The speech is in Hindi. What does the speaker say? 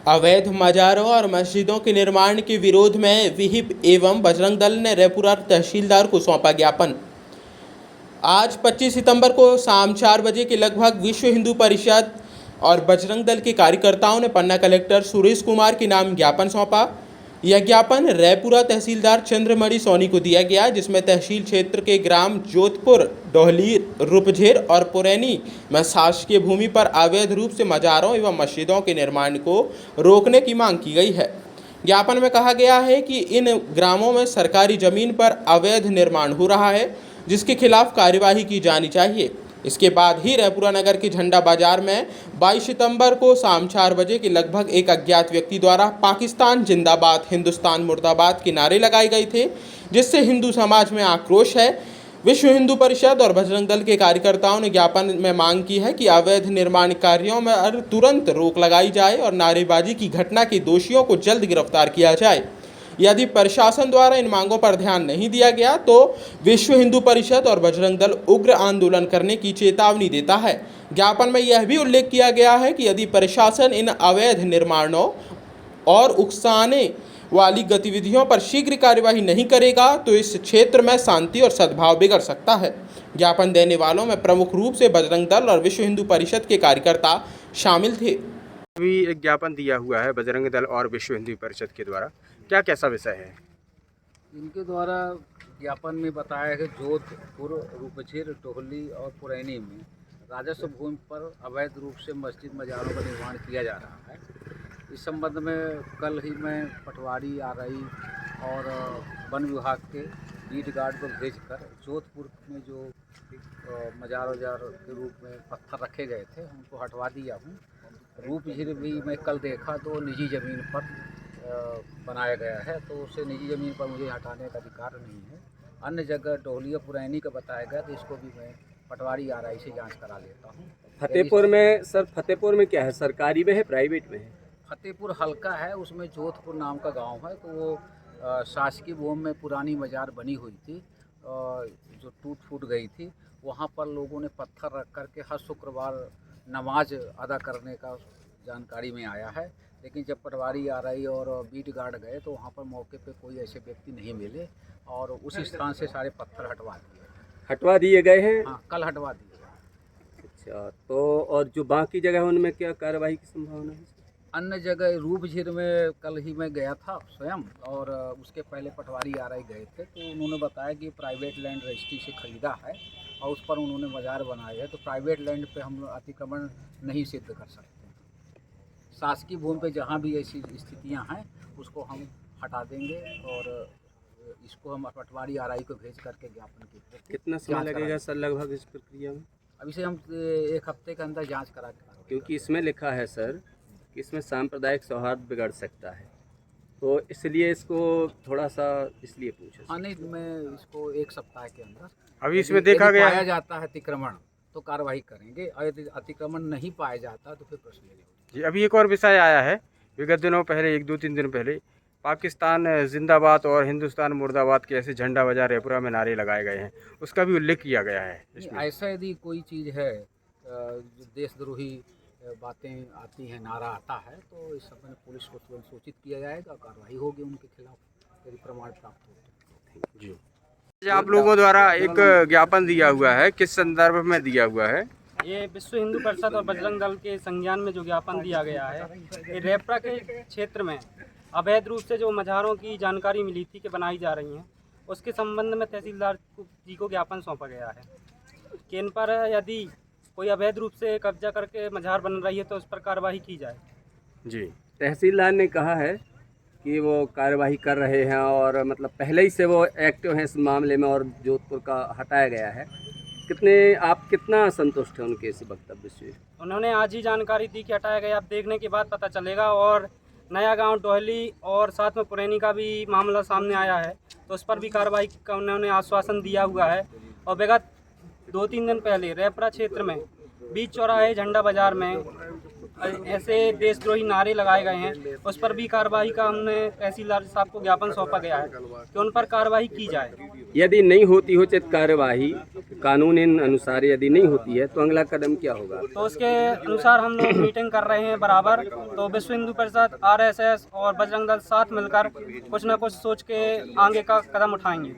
अवैध मजारों और मस्जिदों के निर्माण के विरोध में विहिप एवं बजरंग दल ने रैपुरा तहसीलदार को सौंपा ज्ञापन। आज 25 सितंबर को शाम 4 बजे के लगभग विश्व हिंदू परिषद और बजरंग दल के कार्यकर्ताओं ने पन्ना कलेक्टर सुरेश कुमार के नाम ज्ञापन सौंपा। यह ज्ञापन रैपुरा तहसीलदार चंद्रमणि सोनी को दिया गया, जिसमें तहसील क्षेत्र के ग्राम जोधपुर, डोहली, रूपझेर और पुरैनी में शासकीय भूमि पर अवैध रूप से मजारों एवं मस्जिदों के निर्माण को रोकने की मांग की गई है। ज्ञापन में कहा गया है कि इन ग्रामों में सरकारी जमीन पर अवैध निर्माण हो रहा है, जिसके खिलाफ कार्यवाही की जानी चाहिए। इसके बाद ही रैपुरा नगर के झंडा बाजार में 22 सितंबर को शाम 4 बजे के लगभग एक अज्ञात व्यक्ति द्वारा पाकिस्तान जिंदाबाद, हिंदुस्तान मुर्दाबाद के नारे लगाए गए थे, जिससे हिंदू समाज में आक्रोश है। विश्व हिंदू परिषद और बजरंग दल के कार्यकर्ताओं ने ज्ञापन में मांग की है कि अवैध निर्माण कार्यों में तुरंत रोक लगाई जाए और नारेबाजी की घटना के दोषियों को जल्द गिरफ्तार किया जाए। यदि प्रशासन द्वारा इन मांगों पर ध्यान नहीं दिया गया तो विश्व हिंदू परिषद और बजरंग दल उग्र आंदोलन करने की चेतावनी देता है। ज्ञापन में यह भी उल्लेख किया गया है कि यदि प्रशासन इन अवैध निर्माणों और उकसाने वाली गतिविधियों पर शीघ्र कार्यवाही नहीं करेगा तो इस क्षेत्र में शांति और सद्भाव बिगड़ सकता है। ज्ञापन देने वालों में प्रमुख रूप से बजरंग दल और विश्व हिंदू परिषद के कार्यकर्ता शामिल थे। अभी एक ज्ञापन दिया हुआ है बजरंग दल और विश्व हिंदू परिषद के द्वारा, क्या कैसा विषय है? इनके द्वारा ज्ञापन में बताया है कि जोधपुर, रूपझेर, टोहली और पुरैनी में राजस्व भूमि पर अवैध रूप से मस्जिद मजारों का निर्माण किया जा रहा है। इस संबंध में कल ही मैं पटवारी आरआई और वन विभाग के बीट गार्ड को भेजकर जोधपुर में जो मजार के रूप में पत्थर रखे गए थे उनको हटवा दिया हूँ। रूपझेर भी मैं कल देखा तो निजी ज़मीन पर बनाया गया है, तो उसे निजी ज़मीन पर मुझे हटाने का अधिकार नहीं है। अन्य जगह डोहली पुरैनी का बताया गया तो इसको भी मैं पटवारी आरआई से जांच करा लेता हूँ। फतेहपुर में सर, फतेहपुर में क्या है, सरकारी में है प्राइवेट में है? फतेहपुर हल्का है, उसमें जोधपुर नाम का गांव है, तो वो शासकीय भूमि में पुरानी मजार बनी हुई थी जो टूट फूट गई थी। वहाँ पर लोगों ने पत्थर रख कर के हर शुक्रवार नमाज अदा करने का जानकारी में आया है, लेकिन जब पटवारी आरआई और बीट गार्ड गए तो वहाँ पर मौके पे कोई ऐसे व्यक्ति नहीं मिले और उसी स्थान से सारे पत्थर हटवा दिए गए हैं। हाँ, कल हटवा दिए। अच्छा, तो और जो बाकी जगह है उनमें क्या कार्रवाई की संभावना है? अन्य जगह रूपझेर में कल ही मैं गया था स्वयं, और उसके पहले पटवारी आरआई गए थे, तो उन्होंने बताया कि प्राइवेट लैंड रजिस्ट्री से ख़रीदा है और उस पर उन्होंने मजार बनाए है, तो प्राइवेट लैंड पे हम अतिक्रमण नहीं सिद्ध कर सकते। शासकीय भूमि पे जहाँ भी ऐसी स्थितियाँ हैं उसको हम हटा देंगे और इसको हम पटवारी आरआई को भेज करके ज्ञापन की। कितना समय लगेगा सर लगभग इस प्रक्रिया में? अभी से हम 1 हफ्ते के अंदर जांच करा के, क्योंकि इसमें लिखा है सर कि इसमें सांप्रदायिक सौहार्द बिगड़ सकता है, तो इसलिए इसको थोड़ा सा इसलिए पूछा। हाँ नहीं, मैं इसको 1 सप्ताह के अंदर अभी इसमें देखा गया पाया जाता है अतिक्रमण तो कार्रवाई करेंगे, और यदि अतिक्रमण नहीं पाया जाता तो फिर प्रश्न नहीं। जी, अभी एक और विषय आया है विगत दिनों पहले, 1-2-3 दिन पहले पाकिस्तान जिंदाबाद और हिंदुस्तान मुर्दाबाद के ऐसे झंडा बाजार रैपुरा में नारे लगाए गए हैं, उसका भी उल्लेख किया गया है इसमें। ऐसा यदि कोई चीज़ है जो देशद्रोही बातें आती हैं, नारा आता है, तो इस समय पुलिस को तुरंत सूचित किया जाएगा, कार्रवाई होगी उनके खिलाफ यदि प्रमाण प्राप्त हो। जी, आप लोगों द्वारा एक ज्ञापन दिया हुआ है, किस संदर्भ में दिया हुआ है? ये विश्व हिंदू परिषद और बजरंग दल के संज्ञान में जो ज्ञापन दिया गया है, ये रैपुरा के क्षेत्र में अवैध रूप से जो मज़ारों की जानकारी मिली थी कि बनाई जा रही हैं, उसके संबंध में तहसीलदार जी को ज्ञापन सौंपा गया है कि इन पर यदि कोई अवैध रूप से कब्जा करके मज़ार बन रही है तो उस पर कार्रवाई की जाए। जी, तहसीलदार ने कहा है कि वो कार्रवाई कर रहे हैं और मतलब पहले ही से वो एक्टिव हैं इस मामले में और जोधपुर का हटाया गया है। आप कितना संतुष्ट हैं उनके इस वक्तव्य से? उन्होंने आज ही जानकारी दी कि हटाया गया, अब देखने के बाद पता चलेगा। और नया गांव डोहली और साथ में पुरैनी का भी मामला सामने आया है, तो उस पर भी कार्रवाई का उन्होंने आश्वासन दिया हुआ है। और विगत 2-3 दिन पहले रैपुरा क्षेत्र में बीच चौराहे झंडा बाजार में ऐसे देशद्रोही नारे लगाए गए हैं, उस पर भी कार्रवाई का हमने तहसीलदार साहब को ज्ञापन सौंपा गया है कि उन पर कार्रवाई की जाए। यदि नहीं होती हो चित कार्यवाही कानून अनुसार यदि नहीं होती है तो अगला कदम क्या होगा? तो उसके अनुसार हम लोग मीटिंग कर रहे हैं बराबर। तो विश्व हिंदू परिषद, RSS और बजरंग दल साथ मिलकर कुछ ना कुछ सोच के आगे का कदम उठाएंगे।